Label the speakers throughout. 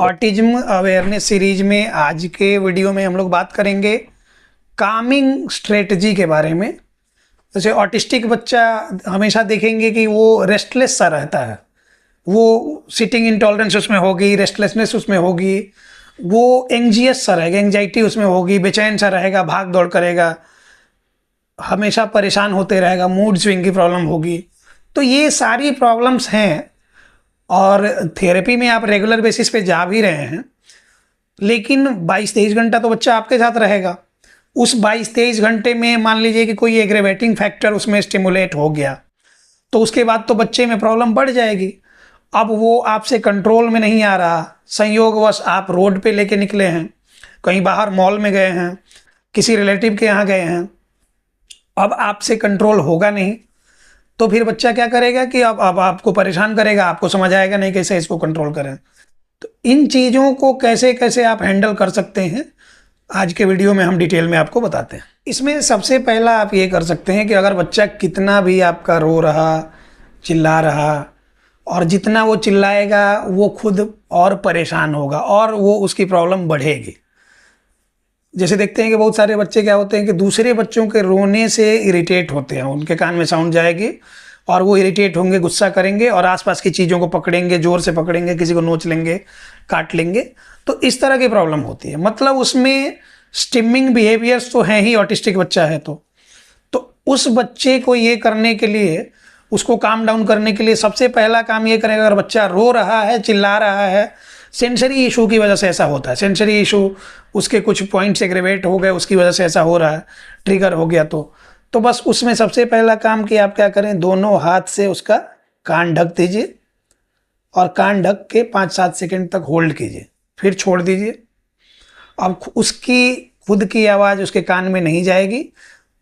Speaker 1: Autism awareness series में आज के वीडियो में हम लोग बात करेंगे कामिंग स्ट्रेटजी के बारे में। जैसे ऑटिस्टिक बच्चा हमेशा देखेंगे कि वो रेस्टलेस सा रहता है, वो सिटिंग इंटॉलरेंस उसमें होगी, रेस्टलेसनेस उसमें होगी, वो एंग्जियस सा रहेगा, एंग्जाइटी उसमें होगी, बेचैन सा रहेगा, भाग दौड़ करेगा, हमेशा परेशान होते रहेगा, मूड स्विंग की प्रॉब्लम होगी। तो ये सारी प्रॉब्लम्स हैं और थेरेपी में आप रेगुलर बेसिस पे जा भी रहे हैं, लेकिन 22-23 घंटा तो बच्चा आपके साथ रहेगा। उस 22-23 घंटे में मान लीजिए कि कोई एग्रेवेटिंग फैक्टर उसमें स्टिमुलेट हो गया, तो उसके बाद तो बच्चे में प्रॉब्लम बढ़ जाएगी। अब वो आपसे कंट्रोल में नहीं आ रहा, संयोगवश आप रोड पे लेके निकले हैं, कहीं बाहर मॉल में गए हैं, किसी रिलेटिव के यहाँ गए हैं, अब आपसे कंट्रोल होगा नहीं, तो फिर बच्चा क्या करेगा कि अब आपको परेशान करेगा, आपको समझ आएगा नहीं कैसे इसको कंट्रोल करें। तो इन चीज़ों को कैसे कैसे आप हैंडल कर सकते हैं, आज के वीडियो में हम डिटेल में आपको बताते हैं। इसमें सबसे पहला आप ये कर सकते हैं कि अगर बच्चा कितना भी आपका रो रहा, चिल्ला रहा, और जितना वो चिल्लाएगा वो खुद और परेशान होगा और वो उसकी प्रॉब्लम बढ़ेगी। जैसे देखते हैं कि बहुत सारे बच्चे क्या होते हैं कि दूसरे बच्चों के रोने से इरिटेट होते हैं, उनके कान में साउंड जाएगी और वो इरिटेट होंगे, गुस्सा करेंगे और आसपास की चीज़ों को पकड़ेंगे, ज़ोर से पकड़ेंगे, किसी को नोच लेंगे, काट लेंगे। तो इस तरह की प्रॉब्लम होती है। मतलब उसमें स्टिमिंग बिहेवियर्स तो हैं ही, ऑटिस्टिक बच्चा है तो उस बच्चे को ये करने के लिए, उसको काम डाउन करने के लिए सबसे पहला काम ये करेगा, अगर बच्चा रो रहा है, चिल्ला रहा है, सेंसरी इशू की वजह से ऐसा होता है, सेंसरी इशू उसके कुछ पॉइंट्स एग्रेवेट हो गए, उसकी वजह से ऐसा हो रहा है, ट्रिगर हो गया, तो बस उसमें सबसे पहला काम कि आप क्या करें, दोनों हाथ से उसका कान ढक दीजिए और कान ढक के 5-7 सेकंड तक होल्ड कीजिए, फिर छोड़ दीजिए। अब उसकी खुद की आवाज़ उसके कान में नहीं जाएगी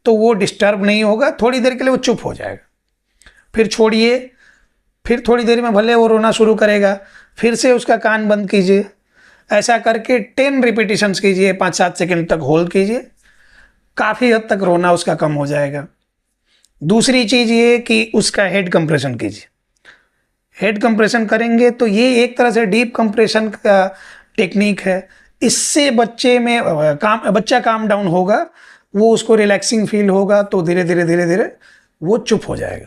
Speaker 1: तो वो डिस्टर्ब नहीं होगा, थोड़ी देर के लिए वो चुप हो जाएगा, फिर छोड़िए, फिर थोड़ी देर में भले वो रोना शुरू करेगा, फिर से उसका कान बंद कीजिए। ऐसा करके 10 रिपीटिशंस कीजिए, 5-7 सेकंड तक होल्ड कीजिए, काफ़ी हद तक रोना उसका कम हो जाएगा। दूसरी चीज़ ये कि उसका हेड कंप्रेशन कीजिए। हेड कंप्रेशन करेंगे तो ये एक तरह से डीप कंप्रेशन का टेक्निक है। इससे बच्चा काम डाउन होगा, वो उसको रिलैक्सिंग फील होगा, तो धीरे धीरे वो चुप हो जाएगा।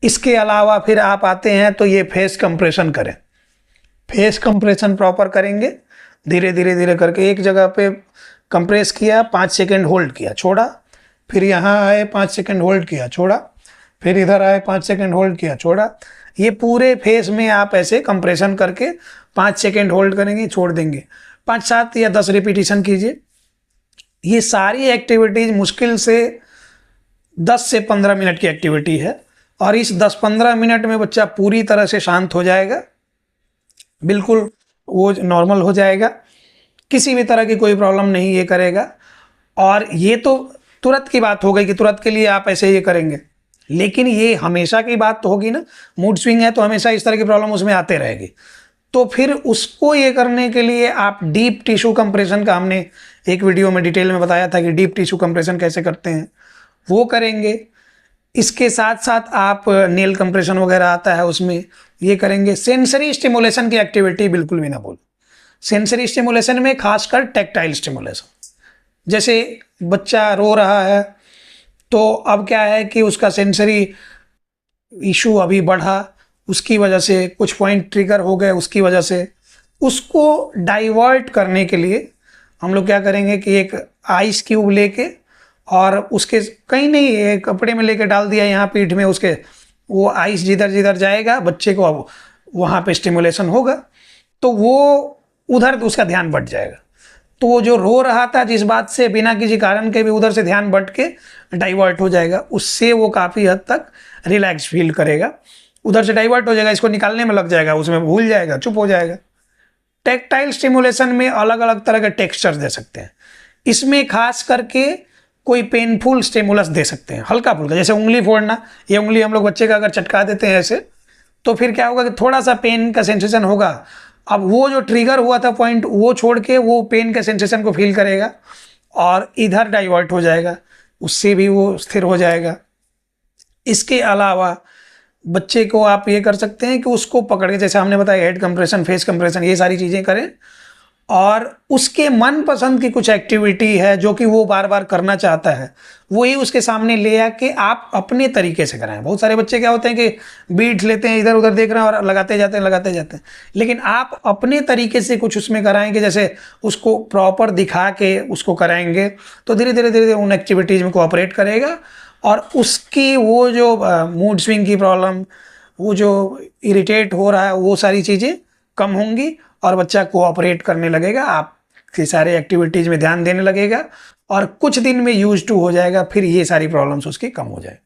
Speaker 1: इसके अलावा फिर आप आते हैं तो ये फेस कंप्रेशन करें। फेस कंप्रेशन प्रॉपर करेंगे, धीरे धीरे करके एक जगह पे कंप्रेस किया, 5 सेकंड होल्ड किया, छोड़ा, फिर यहाँ आए 5 सेकंड होल्ड किया, छोड़ा, फिर इधर आए 5 सेकंड होल्ड किया, छोड़ा। ये पूरे फेस में आप ऐसे कंप्रेशन करके 5 सेकंड होल्ड करेंगे, छोड़ देंगे, 5-7 या 10 रिपीटिशन कीजिए। ये सारी एक्टिविटीज़ मुश्किल से 10 से 15 मिनट की एक्टिविटी है और इस 10-15 मिनट में बच्चा पूरी तरह से शांत हो जाएगा, बिल्कुल वो नॉर्मल हो जाएगा, किसी भी तरह की कोई प्रॉब्लम नहीं ये करेगा। और ये तो तुरंत की बात हो गई कि तुरंत के लिए आप ऐसे ये करेंगे, लेकिन ये हमेशा की बात तो होगी ना, मूड स्विंग है तो हमेशा इस तरह की प्रॉब्लम उसमें आते रहेगी। तो फिर उसको ये करने के लिए आप डीप टिश्यू कंप्रेशन का हमने एक वीडियो में डिटेल में बताया था कि डीप टिश्यू कंप्रेशन कैसे करते हैं, वो करेंगे। इसके साथ साथ आप नेल कंप्रेशन वगैरह आता है, उसमें ये करेंगे। सेंसरी स्टिमुलेशन की एक्टिविटी बिल्कुल भी ना भूल। सेंसरी स्टिमुलेशन में खासकर टैक्टाइल स्टिमुलेशन, जैसे बच्चा रो रहा है तो अब क्या है कि उसका सेंसरी इशू अभी बढ़ा, उसकी वजह से कुछ पॉइंट ट्रिगर हो गए, उसकी वजह से उसको डाइवर्ट करने के लिए हम लोग क्या करेंगे कि एक आइस क्यूब लेके और उसके कहीं नहीं, एक कपड़े में लेके डाल दिया यहाँ पीठ में उसके, वो आइस जिधर जिधर जाएगा बच्चे को अब वहाँ पे स्टिमुलेशन होगा, तो वो उधर उसका ध्यान बढ़ जाएगा। तो वो जो रो रहा था जिस बात से, बिना किसी कारण के भी उधर से ध्यान बढ़ के डाइवर्ट हो जाएगा, उससे वो काफ़ी हद तक रिलैक्स फील करेगा, उधर से डाइवर्ट हो जाएगा, इसको निकालने में लग जाएगा, उसमें भूल जाएगा, चुप हो जाएगा। टैक्टाइल स्टिमुलेशन में अलग अलग तरह के टेक्सचर दे सकते हैं। इसमें खास करके कोई पेनफुल स्टिमुलस दे सकते हैं, हल्का फुल्का, जैसे उंगली फोड़ना, ये उंगली हम लोग बच्चे का अगर चटका देते हैं ऐसे, तो फिर क्या होगा कि थोड़ा सा पेन का सेंसेशन होगा। अब वो जो ट्रिगर हुआ था पॉइंट, वो छोड़ के वो पेन के सेंसेशन को फील करेगा और इधर डाइवर्ट हो जाएगा, उससे भी वो स्थिर हो जाएगा। इसके अलावा बच्चे को आप ये कर सकते हैं कि उसको पकड़ के, जैसे हमने बताया हेड कंप्रेशन, फेस कंप्रेशन, ये सारी चीज़ें करें, और उसके मनपसंद की कुछ एक्टिविटी है जो कि वो बार बार करना चाहता है, वही उसके सामने ले आके आप अपने तरीके से कराएं। बहुत सारे बच्चे क्या होते हैं कि बीट्स लेते हैं, इधर उधर देख रहे हैं और लगाते जाते हैं, लेकिन आप अपने तरीके से कुछ उसमें कराएंगे, जैसे उसको प्रॉपर दिखा के उसको कराएंगे, तो धीरे धीरे धीरे धीरे उन एक्टिविटीज़ में कोऑपरेट करेगा, और उसकी वो जो मूड स्विंग की प्रॉब्लम, वो जो इरिटेट हो रहा है, वो सारी चीज़ें कम होंगी, और बच्चा कोऑपरेट करने लगेगा, आपकी सारे एक्टिविटीज़ में ध्यान देने लगेगा, और कुछ दिन में यूज टू हो जाएगा, फिर ये सारी प्रॉब्लम्स उसकी कम हो जाए।